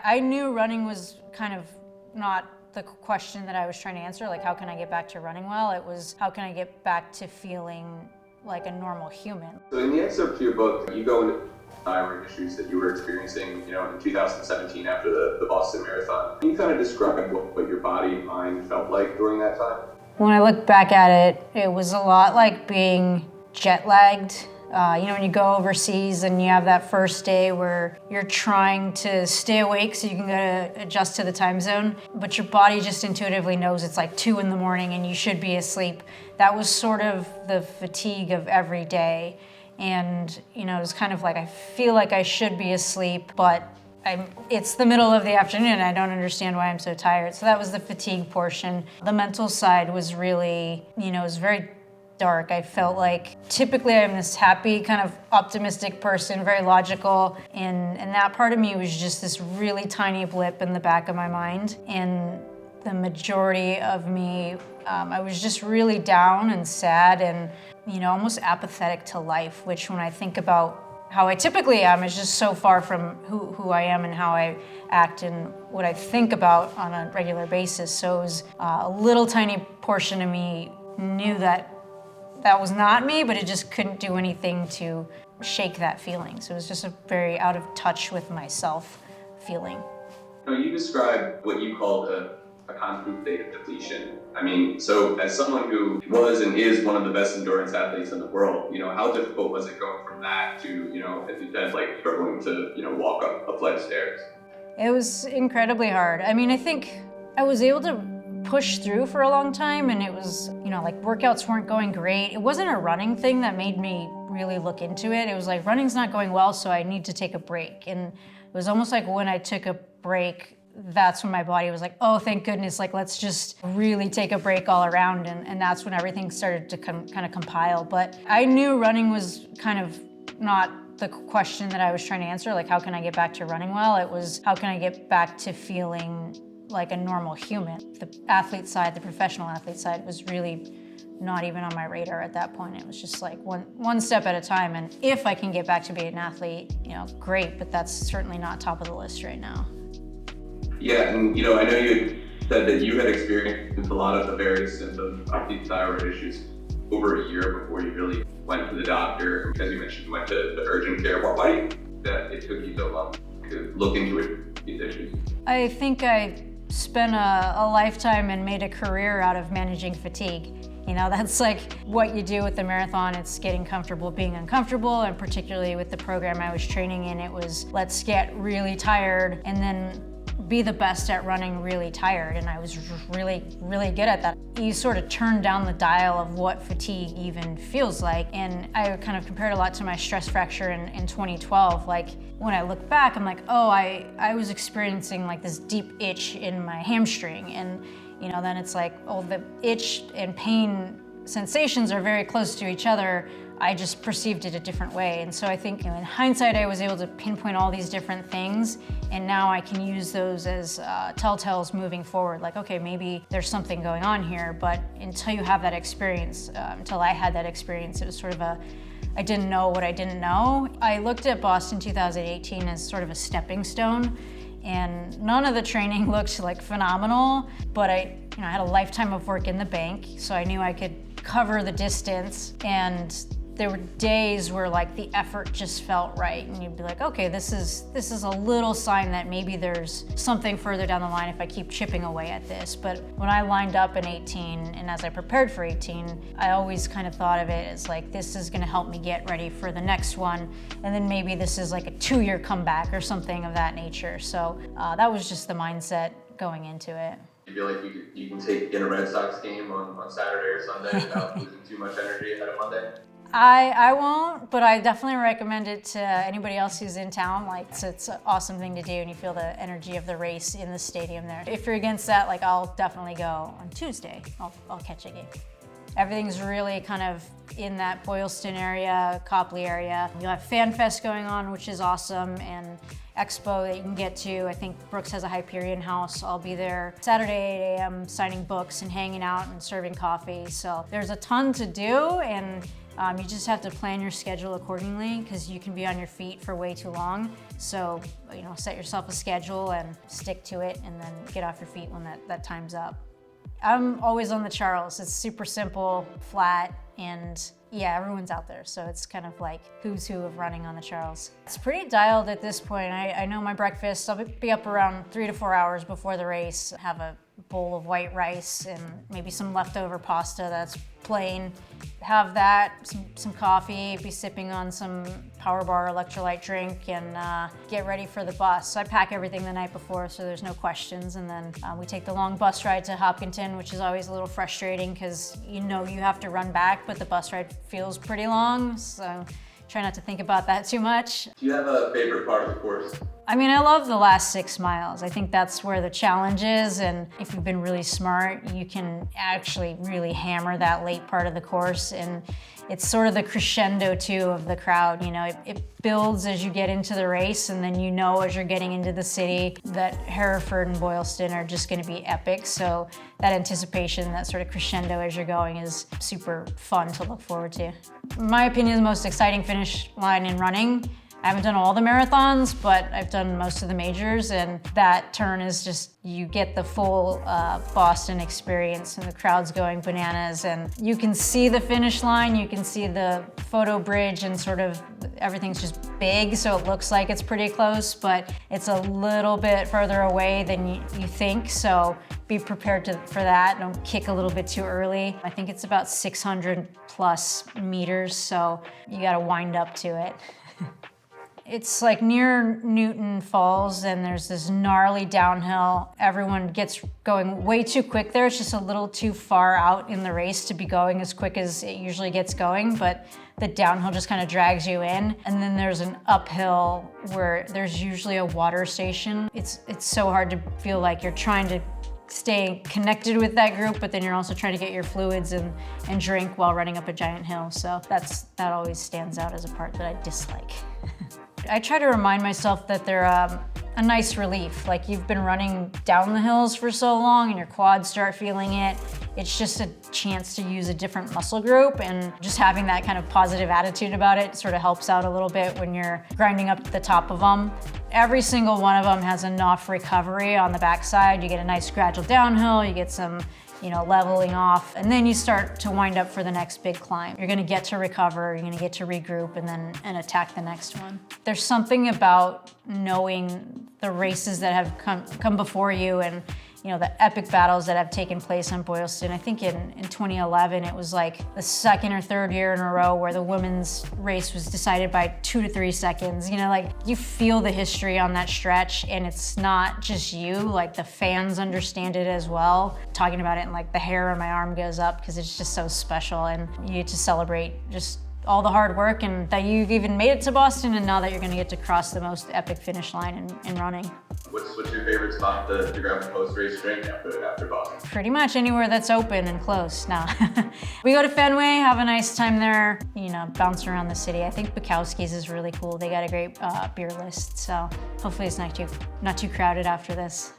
I knew running was kind of not the question that I was trying to answer, like how can I get back to running well? It was how can I get back to feeling like a normal human. So in the excerpt to your book, you go into thyroid issues that you were experiencing, in 2017 after the Boston Marathon. Can you kind of describe what your body and mind felt like during that time? When I look back at it, it was a lot like being jet lagged. When you go overseas and you have that first day where you're trying to stay awake so you can go to adjust to the time zone, but your body just intuitively knows it's like 2 a.m. and you should be asleep. That was sort of the fatigue of every day. And, it was kind of like, I feel like I should be asleep, but it's the middle of the afternoon. I don't understand why I'm so tired. So that was the fatigue portion. The mental side was really, it was very dark. I felt like typically I'm this happy, kind of optimistic person, very logical, and that part of me was just this really tiny blip in the back of my mind. And the majority of me, I was just really down and sad and, almost apathetic to life, which when I think about how I typically am is just so far from who I am and how I act and what I think about on a regular basis. So it was a little tiny portion of me knew that was not me, but it just couldn't do anything to shake that feeling. So it was just a very out of touch with myself feeling. You described what you called a constant state of depletion. So as someone who was and is one of the best endurance athletes in the world, how difficult was it going from that to, as you said, like struggling to, walk up a flight of stairs? It was incredibly hard. I think I was able to push through for a long time, and it was, like workouts weren't going great. It wasn't a running thing that made me really look into it. It was like running's not going well, so I need to take a break. And it was almost like when I took a break, that's when my body was like, oh, thank goodness, like let's just really take a break all around. And that's when everything started to kind of compile. But I knew running was kind of not the question that I was trying to answer, like how can I get back to running well? It was how can I get back to feeling like a normal human. The athlete side, the professional athlete side was really not even on my radar at that point. It was just like one step at a time. And if I can get back to being an athlete, great, but that's certainly not top of the list right now. Yeah, and I know you said that you had experienced a lot of the various symptoms of these thyroid issues over a year before you really went to the doctor. As you mentioned, you went to the urgent care. Why do you think that it took you so long to look into these issues? I think I spent a lifetime and made a career out of managing fatigue. That's like what you do with the marathon. It's getting comfortable being uncomfortable, and particularly with the program I was training in, it was let's get really tired and then be the best at running really tired, and I was really, really good at that. You sort of turn down the dial of what fatigue even feels like, and I kind of compared a lot to my stress fracture in 2012. Like, when I look back, I'm like, oh, I was experiencing like this deep itch in my hamstring, and then it's like, oh, the itch and pain sensations are very close to each other. I just perceived it a different way. And so I think in hindsight, I was able to pinpoint all these different things, and now I can use those as telltales moving forward. Like, okay, maybe there's something going on here, but until you have that experience, until I had that experience, it was sort of I didn't know what I didn't know. I looked at Boston 2018 as sort of a stepping stone, and none of the training looked like phenomenal, but I had a lifetime of work in the bank, so I knew I could cover the distance, and there were days where like the effort just felt right, and you'd be like, okay, this is a little sign that maybe there's something further down the line if I keep chipping away at this. But when I lined up in 18, and as I prepared for 18, I always kind of thought of it as like, this is gonna help me get ready for the next one, and then maybe this is like a 2-year comeback or something of that nature. So that was just the mindset going into it. You feel like you can take in a Red Sox game on Saturday or Sunday without losing too much energy ahead of Monday? I won't, but I definitely recommend it to anybody else who's in town. Like, it's an awesome thing to do, and you feel the energy of the race in the stadium there. If you're against that, like, I'll definitely go on Tuesday. I'll catch a game. Everything's really kind of in that Boylston area, Copley area. You'll have Fan Fest going on, which is awesome, and expo that you can get to. I think Brooks has a Hyperion house. I'll be there Saturday 8 a.m. signing books and hanging out and serving coffee. So there's a ton to do, and You just have to plan your schedule accordingly because you can be on your feet for way too long. So, set yourself a schedule and stick to it and then get off your feet when that time's up. I'm always on the Charles. It's super simple, flat, and yeah, everyone's out there. So it's kind of like who's who of running on the Charles. It's pretty dialed at this point. I know my breakfast. I'll be up around 3 to 4 hours before the race. Have a bowl of white rice and maybe some leftover pasta that's plain. Have that, some coffee, be sipping on some Power Bar electrolyte drink, and get ready for the bus. So I pack everything the night before so there's no questions, and then we take the long bus ride to Hopkinton, which is always a little frustrating because you have to run back, but the bus ride feels pretty long, so try not to think about that too much. Do you have a favorite part of the course? I love the last 6 miles. I think that's where the challenge is, and if you've been really smart, you can actually really hammer that late part of the course, and it's sort of the crescendo too of the crowd. It builds as you get into the race, and then as you're getting into the city that Hereford and Boylston are just gonna be epic. So that anticipation, that sort of crescendo as you're going is super fun to look forward to. In my opinion, the most exciting finish line in running. I haven't done all the marathons, but I've done most of the majors, and that turn is just, you get the full Boston experience, and the crowd's going bananas, and you can see the finish line, you can see the photo bridge, and sort of everything's just big, so it looks like it's pretty close, but it's a little bit further away than you think, so be prepared for that. Don't kick a little bit too early. I think it's about 600 plus meters, so you gotta wind up to it. It's like near Newton Falls, and there's this gnarly downhill. Everyone gets going way too quick there. It's just a little too far out in the race to be going as quick as it usually gets going, but the downhill just kind of drags you in. And then there's an uphill where there's usually a water station. It's so hard to feel like you're trying to stay connected with that group, but then you're also trying to get your fluids and drink while running up a giant hill. So that always stands out as a part that I dislike. I try to remind myself that they're a nice relief. Like, you've been running down the hills for so long and your quads start feeling it. It's just a chance to use a different muscle group, and just having that kind of positive attitude about it sort of helps out a little bit when you're grinding up the top of them. Every single one of them has enough recovery on the backside. You get a nice gradual downhill, you get some leveling off, and then you start to wind up for the next big climb. You're gonna get to recover, you're gonna get to regroup, and attack the next one. There's something about knowing the races that have come before you, and the epic battles that have taken place on Boylston. I think in 2011, it was like the second or third year in a row where the women's race was decided by 2 to 3 seconds. You feel the history on that stretch, and it's not just you, like the fans understand it as well. Talking about it, and like the hair on my arm goes up because it's just so special, and you get to celebrate just all the hard work, and that you've even made it to Boston, and now that you're gonna get to cross the most epic finish line in running. What's your favorite spot to grab a post-race drink after Boston? Pretty much anywhere that's open and close now. We go to Fenway, have a nice time there, bounce around the city. I think Bukowski's is really cool. They got a great beer list, so hopefully it's not too crowded after this.